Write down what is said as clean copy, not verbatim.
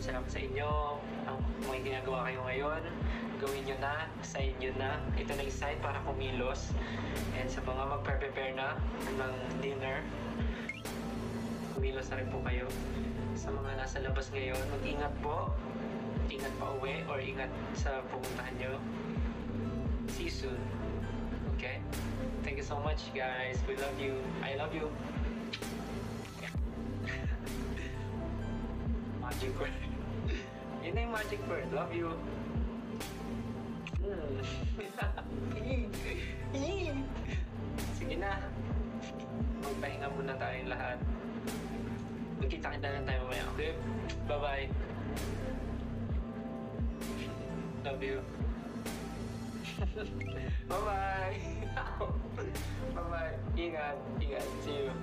salamat sa inyo. Ang mga ginagawa kayo ngayon, gawin nyo na, sign nyo na. Ito na yung sign para kumilos. And sa mga magpe-prepare na ng dinner, kumilos na rin po kayo. Sa mga nasa labas ngayon, mag-ingat po. Ingat pa uwi or ingat sa pupuntahan nyo. See you soon. Okay? Thank you so much, guys. We love you. I love you. Magic word. Yun na yung magic word. Love you. Sige na. Magpahinga muna tayong lahat. Magkita-kita lang tayo mamaya. Okay? Bye-bye. Love you. Bye-bye. Bye-bye. Ingat. Ingat. See you.